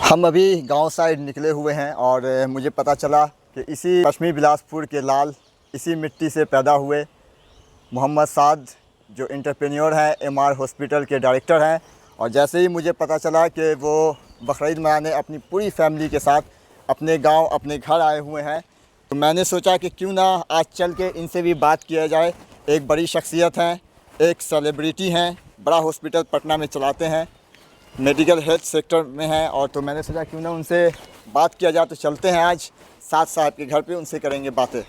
हम अभी गांव साइड निकले हुए हैं और मुझे पता चला कि इसी पश्चिमी बिलासपुर के लाल इसी मिट्टी से पैदा हुए मोहम्मद साद जो एंटरप्रेन्योर हैं एमआर हॉस्पिटल के डायरेक्टर हैं। और जैसे ही मुझे पता चला कि वो बकरीद मनाने अपनी पूरी फैमिली के साथ अपने गांव अपने घर आए हुए हैं, तो मैंने सोचा कि क्यों ना आज चल के इनसे भी बात किया जाए। एक बड़ी शख्सियत हैं, एक सेलिब्रिटी हैं, बड़ा हॉस्पिटल पटना में चलाते हैं, मेडिकल हेल्थ सेक्टर में हैं। और तो मैंने सोचा क्यों ना उनसे बात किया जाए। तो चलते हैं आज साद साहब के घर पे, उनसे करेंगे बातें।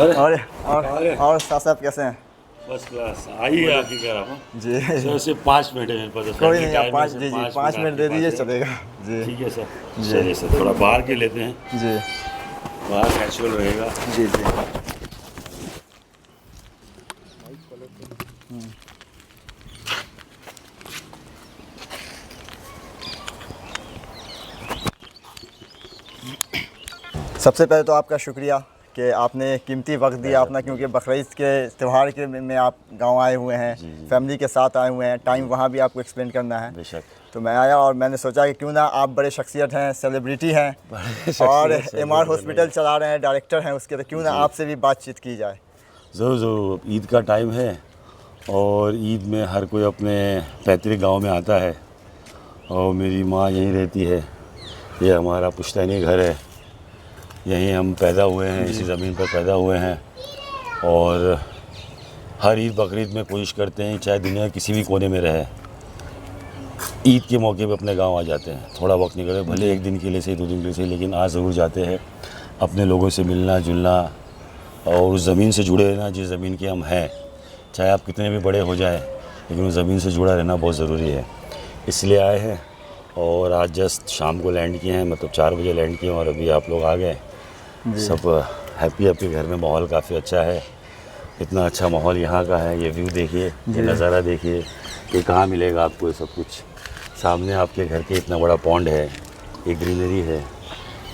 और साद साहब कैसे हैं? First class. आइए आपकी घर आप जी सर से 5 मिनट है मेरे पास। कोई नहीं, आप 5 मिनट दे दीजिए, चलेगा जी। ठीक है सर। चलिए सर, थोड़ा बाहर के लेते हैं जी बाहर नेचुरल रहेगा। जी जी सबसे पहले तो आपका शुक्रिया कि आपने कीमती वक्त दिया अपना, क्योंकि बकरीद के त्यौहार के में आप गांव आए हुए हैं, फैमिली के साथ आए हुए हैं, टाइम वहां भी आपको एक्सपेंड करना है। बेशक। तो मैं आया और मैंने सोचा कि क्यों ना आप बड़े शख्सियत हैं, सेलिब्रिटी हैं और एमआर हॉस्पिटल चला रहे हैं, डायरेक्टर हैं उसके, तो क्यों ना आपसे भी बातचीत की जाए। ज़रूर ज़रूर। ईद का टाइम है और ईद में हर कोई अपने पैतृक गांव में आता है और मेरी माँ यहीं रहती है। ये हमारा पुश्तैनी घर है, यहीं हम पैदा हुए हैं, इसी ज़मीन पर पैदा हुए हैं और हर ईद बकरीद में कोशिश करते हैं चाहे दुनिया किसी भी कोने में रहे, ईद के मौके पे अपने गांव आ जाते हैं। थोड़ा वक्त निकले, भले एक दिन के लिए सही, 2 दिन के लिए सही, लेकिन आज ज़रूर जाते हैं अपने लोगों से मिलना जुलना और उस ज़मीन से जुड़े रहना जिस ज़मीन के हम हैं। चाहे आप कितने भी बड़े हो जाए, लेकिन उस ज़मीन से जुड़ा रहना बहुत ज़रूरी है। इसलिए आए हैं और आज जस्ट शाम को लैंड किए हैं, मतलब 4 बजे लैंड किए और अभी आप लोग आ गए। सब हैप्पी। आपके घर में माहौल काफ़ी अच्छा है, इतना अच्छा माहौल यहाँ का है। ये व्यू देखिए, ये नज़ारा देखिए, ये कहाँ मिलेगा आपको ये सब कुछ। सामने आपके घर के इतना बड़ा पॉन्ड है, ये ग्रीनरी है,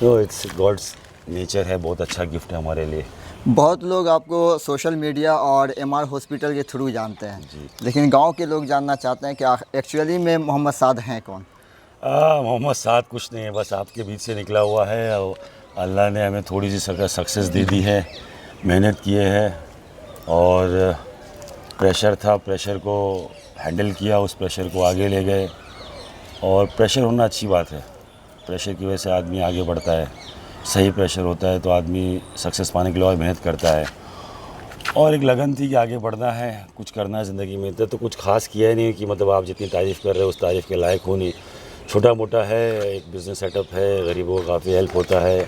तो इट्स गॉड्स नेचर है, बहुत अच्छा गिफ्ट है हमारे लिए। बहुत लोग आपको सोशल मीडिया और एमआर हॉस्पिटल के थ्रू जानते हैं, लेकिन गांव के लोग जानना चाहते हैं कि एक्चुअली में मोहम्मद साद हैं कौन? मोहम्मद साद कुछ नहीं है, बस आपके बीच से निकला हुआ है और अल्लाह ने हमें थोड़ी सी सक्सेस दे दी है। मेहनत किए हैं और प्रेशर था, प्रेशर को हैंडल किया, उस प्रेशर को आगे ले गए। और प्रेशर होना अच्छी बात है, प्रेशर की वजह से आदमी आगे बढ़ता है। सही प्रेशर होता है तो आदमी सक्सेस पाने के लिए और मेहनत करता है। और एक लगन थी कि आगे बढ़ना है, कुछ करना है ज़िंदगी में। तो कुछ खास किया ही नहीं कि मतलब आप जितनी तारीफ़ कर रहे हो उस तारीफ़ के लायक हो नहीं। छोटा मोटा है, एक बिज़नेस सेटअप है, गरीबों को काफ़ी हेल्प होता है,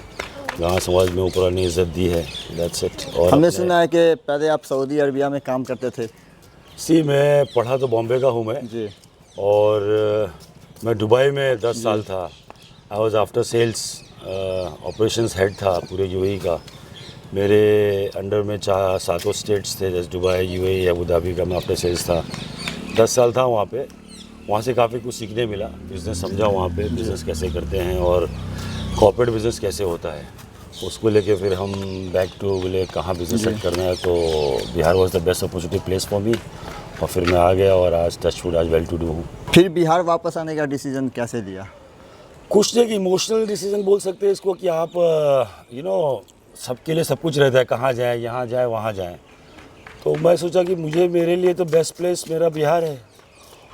गाँव समाज में ऊपर ने इज़्ज़त दी है, दैट्स इट। और हमने सुना है कि पहले आप सऊदी अरबिया में काम करते थे। मैं पढ़ा तो बॉम्बे का हूँ मैं जी। और मैं दुबई में 10 साल था। I was after sales operations head था पूरे यूएई का। मेरे अंडर में 7 स्टेट्स थे, जैसे दुबई, यूएई, अबू धाबी का मैं आफ्टर सेल्स था। 10 साल था वहाँ पे। वहाँ से काफ़ी कुछ सीखने मिला, बिज़नेस समझा वहाँ पे, बिज़नेस कैसे करते हैं और कॉर्पोरेट बिज़नेस कैसे होता है। उसको लेके फिर हम बैक टू बोले कहाँ बिज़नेस सेट करना है, तो Bihar was the best opportunity place for me और फिर मैं आ गया और आज टचवुड आज वेल टू डू हूँ। फिर बिहार वापस आने का डिसीजन कैसे लिया? कुछ एक इमोशनल डिसीजन बोल सकते हैं इसको कि आप सबके लिए सब कुछ रहता है, कहाँ जाए, यहाँ जाए, वहाँ जाए। तो मैं सोचा कि मेरे लिए तो बेस्ट प्लेस मेरा बिहार है।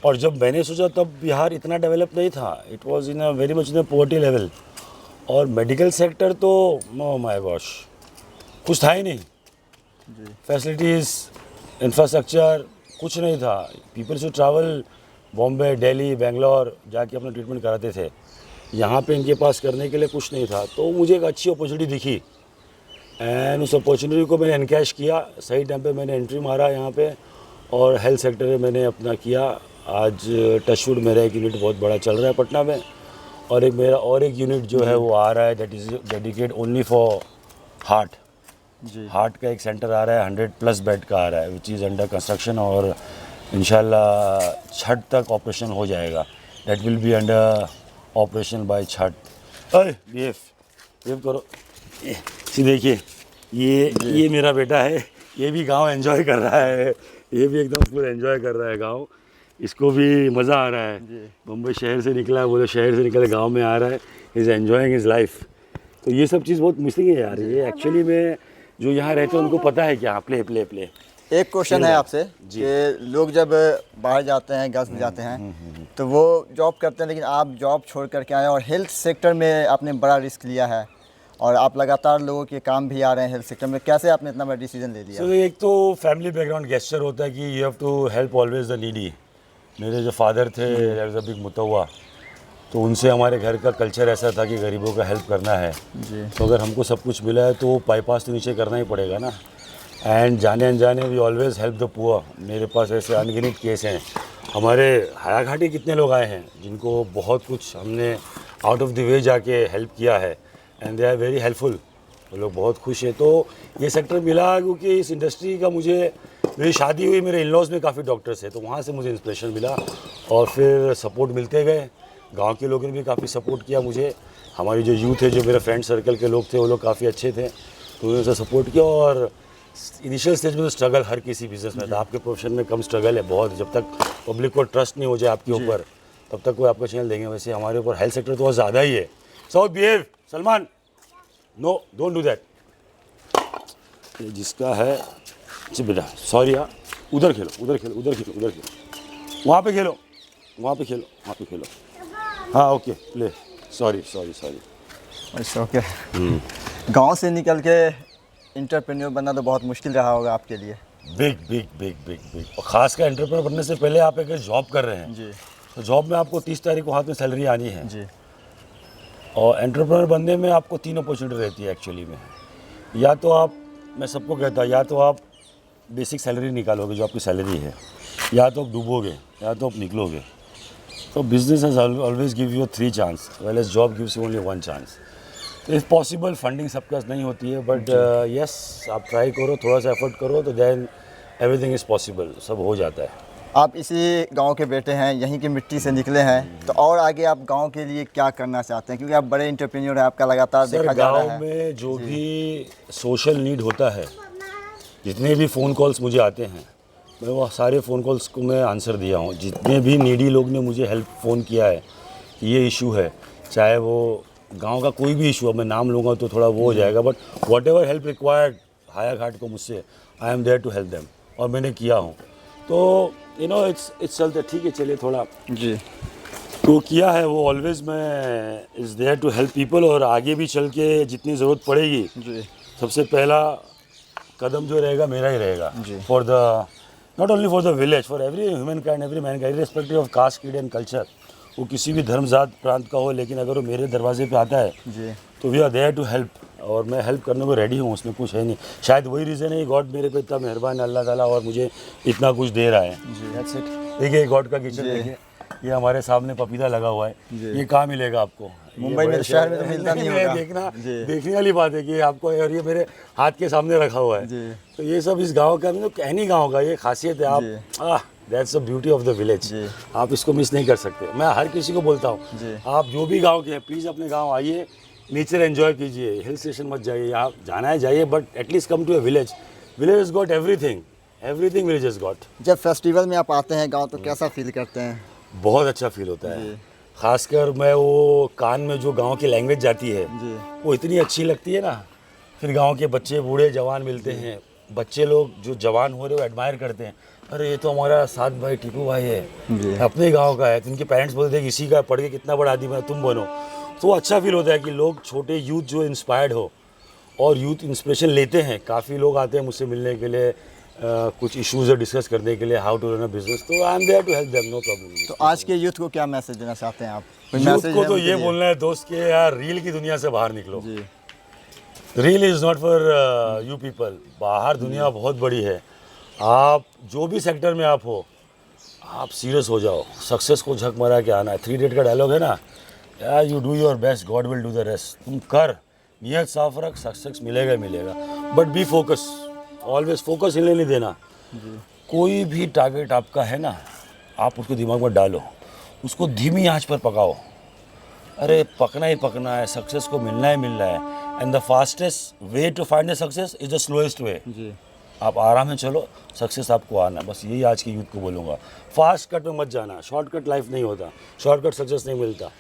और जब मैंने सोचा तब बिहार इतना डेवलप नहीं था, it was in a very much in a poverty level. और मेडिकल सेक्टर तो माय गॉश कुछ था ही नहीं, फैसिलिटीज़, इंफ्रास्ट्रक्चर कुछ नहीं था। पीपल शू ट्रैवल बॉम्बे, दिल्ली, बेंगलोर जाके अपना ट्रीटमेंट कराते थे। यहाँ पे इनके पास करने के लिए कुछ नहीं था, तो मुझे एक अच्छी अपॉर्चुनिटी दिखी एंड उस अपॉर्चुनिटी को मैंने एनकैश किया। सही टाइम पे मैंने एंट्री मारा यहाँ पे और हेल्थ सेक्टर में मैंने अपना किया। आज टचवुड मेरा एक यूनिट बहुत बड़ा चल रहा है पटना में और एक यूनिट जो है वो आ रहा है, that is dedicate only for heart. Heart का एक सेंटर आ रहा है, 100+ बेड का आ रहा है, विच इज़ अंडर कंस्ट्रक्शन और इंशाल्लाह छठ तक ऑपरेशन हो जाएगा। That will be under operation by Chhath. Behave करो। देखिए ये मेरा बेटा है, ये भी गांव एंजॉय कर रहा है, ये भी एकदम फुल एंजॉय कर रहा है गांव, इसको भी मज़ा आ रहा है। मुंबई शहर से निकला है, बोले शहर से निकले गांव में आ रहा है, इज़ एंजॉइंग हिज लाइफ। तो ये सब चीज़ बहुत मिसिंग है यार, ये एक्चुअली में जो यहाँ रहते हैं उनको पता है क्या प्ले प्ले प्ले। एक क्वेश्चन है आपसे कि लोग जब बाहर जाते हैं, गल्फ में जाते हैं, तो वो जॉब करते हैं, लेकिन आप जॉब छोड़ करके आए और हेल्थ सेक्टर में आपने बड़ा रिस्क लिया है और आप लगातार लोगों के काम भी आ रहे हैं हेल्थ सेक्टर में, कैसे आपने इतना बड़ा डिसीजन ले लिया? एक तो फैमिली बैकग्राउंड गेस्चर होता है कि you have to help always the needy. मेरे जो फादर थे एज अ बिग मुतव्वा, तो उनसे हमारे घर का कल्चर ऐसा था कि गरीबों का हेल्प करना है जी। तो अगर हमको सब कुछ मिला है तो बाईपास तो नीचे करना ही पड़ेगा ना। एंड जाने अनजाने we always help the poor. मेरे पास ऐसे अनगिनत केस हैं। हमारे हाया घाटी कितने लोग आए हैं जिनको बहुत कुछ हमने आउट ऑफ द वे जाके हेल्प किया है and they are very helpful. वो लोग बहुत खुश हैं। तो ये सेक्टर मिला क्योंकि इस इंडस्ट्री का मुझे, मेरी शादी हुई, मेरे इन-लॉज में काफ़ी डॉक्टर्स हैं, तो वहाँ से मुझे इंस्पिरेशन मिला और फिर सपोर्ट मिलते गए। गांव के लोगों ने भी काफ़ी सपोर्ट किया मुझे। हमारी जो यूथ है, जो मेरे फ्रेंड सर्कल के लोग थे, वो लोग काफ़ी अच्छे थे, तो उन्होंने सपोर्ट किया। और इनिशियल स्टेज में तो स्ट्रगल हर किसी बिजनेस में था। आपके प्रोफेशन में कम स्ट्रगल है बहुत। जब तक पब्लिक को ट्रस्ट नहीं हो जाए आपके ऊपर, तब तक कोई आपका चैनल देंगे। वैसे हमारे ऊपर हेल्थ सेक्टर तो बहुत ज़्यादा ही है। So behave Salman, no don't do that. ये जिसका है जी बेटा, सॉरी यार, उधर खेलो, उधर खेलो, उधर खेलो, उधर खेलो, वहाँ पे खेलो, वहाँ पे खेलो, वहाँ पे खेलो। हाँ okay play, sorry sorry sorry. It's okay. गांव से निकल के एंटरप्रेन्योर बनना तो बहुत मुश्किल रहा होगा आपके लिए। Big big big big big. और ख़ासकर एंटरप्रेन्योर बनने से पहले आप अगर जॉब कर रहे हैं जी, तो जॉब में आपको 30 तारीख को हाथ में सैलरी आनी है जी। और एंटरप्रेन्योर बनने में आपको 3 अपॉर्चुनिटी रहती है एक्चुअली में। या तो आप, मैं सबको कहता, या तो आप बेसिक सैलरी निकालोगे जो आपकी सैलरी है, या तो आप डूबोगे, या तो आप निकलोगे। तो business has always give you 3 chance, well as job gives you only 1 chance. तो इफ़ पॉसिबल फंडिंग सबके पास नहीं होती है, बट यस आप ट्राई करो, थोड़ा सा एफर्ट करो, तो देन एवरीथिंग इज़ पॉसिबल, सब हो जाता है। आप इसी गांव के बेटे हैं, यहीं की मिट्टी से निकले हैं, तो और आगे आप गांव के लिए क्या करना चाहते हैं? क्योंकि आप बड़े एंटरप्रेन्योर हैं, आपका लगातार देखा जा रहा है। गांव में जो भी सोशल नीड होता है, जितने भी फ़ोन कॉल्स मुझे आते हैं, मैं वो सारे फ़ोन कॉल्स को मैं आंसर दिया हूँ। जितने भी नीडी लोग ने मुझे हेल्प फ़ोन किया है कि ये इशू है, चाहे वो गांव का कोई भी इशू है, मैं नाम लूँगा तो थोड़ा वो हो जाएगा, but what ever help required Haya Ghat को मुझसे, I am there to help them, और मैंने किया हूँ। तो यू नो इट्स चलते ठीक है, चलिए थोड़ा जी तो किया है वो। ऑलवेज मैं is there to help people, और आगे भी चल के जितनी ज़रूरत पड़ेगी जी, सबसे पहला कदम जो रहेगा मेरा ही रहेगा। For the not only for the village, for every human kind, every man kind, irrespective of caste, creed and culture. वो किसी भी धर्म, जात, प्रांत का हो, लेकिन अगर वो मेरे दरवाजे पे आता है जी, तो we are there to help, और मैं हेल्प करने को रेडी हूँ, उसमें कुछ है नहीं। शायद वही रीज़न है गॉड मेरे पे इतना मेहरबान है, अल्लाह ताला, और मुझे इतना कुछ दे रहा है जी। That's it. देखिए गॉड का किचन देखिए, ये हमारे सामने पपीता लगा हुआ है, ये कहाँ मिलेगा आपको? मुंबई में, शहर में तो मिलता नहीं होगा। देखने वाली बात है कि आपको, और ये मेरे हाथ के सामने रखा हुआ है जी। तो ये सब इस गांव का, तो कहनी गांव का ये खासियत है। आप that's the beauty of the village, आप इसको मिस नहीं कर सकते। मैं हर किसी को बोलता हूँ, आप जो भी गाँव के हैं, प्लीज़ अपने गाँव आइए, नेचर एंजॉय कीजिए। हिल स्टेशन मत जाइए, आप जाना है जाइए, but at least come to a village. Village is got everything, everything village is got. जब फेस्टिवल में आप आते हैं गांव, तो कैसा फील करते हैं? बहुत अच्छा फील होता है। खासकर मैं वो कान में जो गांव की लैंग्वेज जाती है वो इतनी अच्छी लगती है ना। फिर गांव के बच्चे, बूढ़े, जवान मिलते हैं। बच्चे लोग जो जवान हो रहे हो एडमायर करते हैं, अरे ये तो हमारा साथ भाई टीपू भाई है, अपने गांव का है। तो उनके पेरेंट्स बोलते हैं इसी का पढ़ के कितना बड़ा आदमी है, तुम बनो। तो अच्छा फील होता है कि लोग, छोटे यूथ जो इंस्पायर्ड हो, और यूथ इंस्पिरेशन लेते हैं। काफ़ी लोग आते हैं मुझसे मिलने के लिए, कुछ इश्यूज़ डिस्कस करने के लिए, how to run a business, तो I am there to help them, no problem. तो आज के यूथ को क्या मैसेज देना चाहते हैं आप? यूथ को तो ये बोलना है दोस्त कि यार रील की दुनिया से बाहर निकलो। Reel is not for you people. बाहर दुनिया बहुत बड़ी है। आप जो भी सेक्टर में आप हो, आप सीरियस हो जाओ, सक्सेस को झक मरा के आना है। 3 इडियट का डायलॉग है ना, यार you do your best, God will do the rest. तुम कर, नियत साफ रख, सक्सेस मिलेगा ही मिलेगा, but B focus, always focus हिलने नहीं देना। कोई भी टारगेट आपका है ना, आप उसको दिमाग में डालो, उसको धीमी आंच पर पकाओ। अरे पकना ही पकना है, सक्सेस को मिलना ही मिलना है। And the fastest way to find the success is the slowest way. जी। आप आराम में चलो, सक्सेस आपको आना है। बस यही आज की यूथ को बोलूँगा, फास्ट कट में मत जाना, शॉर्टकट लाइफ नहीं होता, शॉर्टकट सक्सेस नहीं मिलता।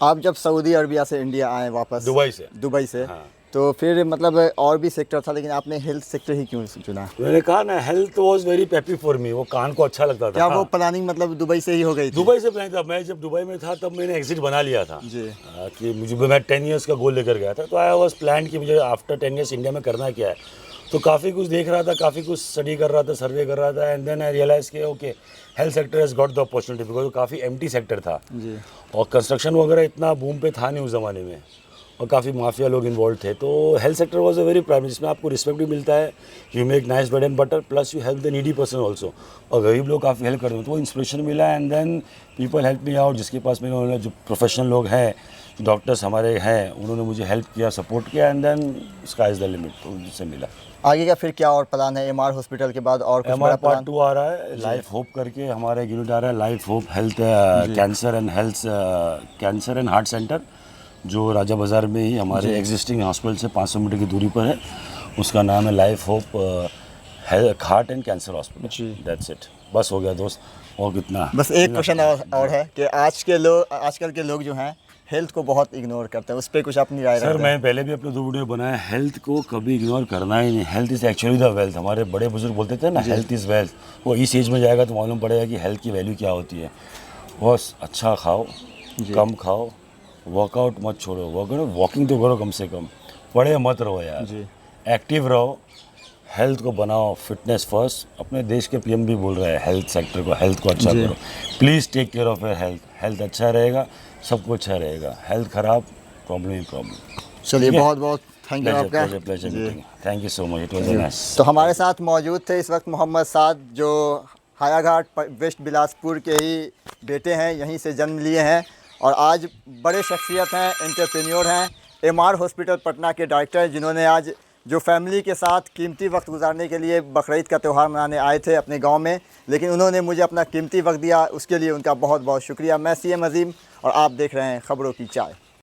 आप जब सऊदी अरबिया से इंडिया आए वापस, दुबई से, हाँ। तो फिर मतलब और भी सेक्टर था, लेकिन आपने हेल्थ सेक्टर ही क्यों चुना? मैंने कहा ना, health was very peppy for me, वो कान को अच्छा लगता था। क्या वो हाँ। प्लानिंग मतलब दुबई से ही हो गई थी? दुबई से प्लान था। मैं जब दुबई में था तब मैंने एग्जिट बना लिया था जी। कि मुझे, मैं 10 ईयर्स का गोल लेकर गया था, तो आई वाज प्लान कि मुझे आफ्टर 10 ईयर्स इंडिया में करना क्या है। तो काफ़ी कुछ देख रहा था, काफ़ी कुछ स्टडी कर रहा था, सर्वे कर रहा था, एंड देन आई रियलाइज़ कि okay health sector has got the opportunity, because काफ़ी एम्प्टी सेक्टर था जी। और कंस्ट्रक्शन वगैरह इतना बूम पे था नहीं उस ज़माने में, और काफ़ी माफिया लोग इन्वॉल्व थे। तो health sector was a very primary, जिसमें आपको रिस्पेक्ट भी मिलता है, you make nice bread and butter, plus you help the needy person also, और गरीब लोग काफ़ी हेल्प करते हैं। तो वो इंस्पिरेशन मिला, and then people help me out, जिसके पास मेरे जो प्रोफेशनल लोग हैं, डॉक्टर्स हमारे हैं, उन्होंने मुझे हेल्प किया, सपोर्ट किया, and then sky is the limit, तो उनसे मिला। आगे का फिर क्या और प्लान है? एमआर हॉस्पिटल के बाद और कुछ बड़ा हमारा प्लान? पार्ट 2 आ रहा है, लाइफ होप करके हमारा एक यूनिट आ रहा है, life hope health cancer and heart centre, जो राजा बाज़ार में ही हमारे एग्जिस्टिंग हॉस्पिटल से 500 मीटर की दूरी पर है। उसका नाम है life hope heart and cancer hospital. That's it, बस हो गया दोस्त, और कितना। बस एक क्वेश्चन और है कि आजकल के लोग जो हैं हेल्थ को बहुत इग्नोर करते हैं, उस पर कुछ अपनी राय सर, रखते हैं? मैं पहले भी अपने 2 वीडियो बनाया, हेल्थ को कभी इग्नोर करना ही नहीं। Health is actually the wealth. हमारे बड़े बुजुर्ग बोलते थे ना, हेल्थ इज़ वेल्थ। वो इस एज में जाएगा तो मालूम पड़ेगा कि हेल्थ की वैल्यू क्या होती है। बस अच्छा खाओ, कम खाओ, वर्कआउट मत छोड़ो, वॉकिंग तो करो कम से कम, पड़े मत रहो यार, एक्टिव रहो, हेल्थ को बनाओ, फिटनेस फर्स्ट। अपने देश के पीएम भी बोल रहे हैं हेल्थ सेक्टर को, हेल्थ को अच्छा करो, please take care of your health. Health अच्छा रहेगा, सब कुछ अच्छा रहेगा, हेल्थ खराब, प्रॉब्लम ही प्रॉब्लम। चलिए, बहुत बहुत थैंक यू आपका। Pleasure, thank you so much, it was nice. तो हमारे साथ मौजूद थे इस वक्त मोहम्मद साद, जो हायाघाट वेस्ट बिलासपुर के ही बेटे हैं, यहीं से जन्म लिए हैं और आज बड़े शख्सियत हैं, एंटरप्रेन्योर हैं, एमआर हॉस्पिटल पटना के डायरेक्टर हैं, जिन्होंने आज जो फैमिली के साथ कीमती वक्त गुजारने के लिए बकरीद का त्यौहार मनाने आए थे अपने गांव में, लेकिन उन्होंने मुझे अपना कीमती वक्त दिया, उसके लिए उनका बहुत बहुत शुक्रिया। मैं सीएम अजीम और आप देख रहे हैं खबरों की चाय।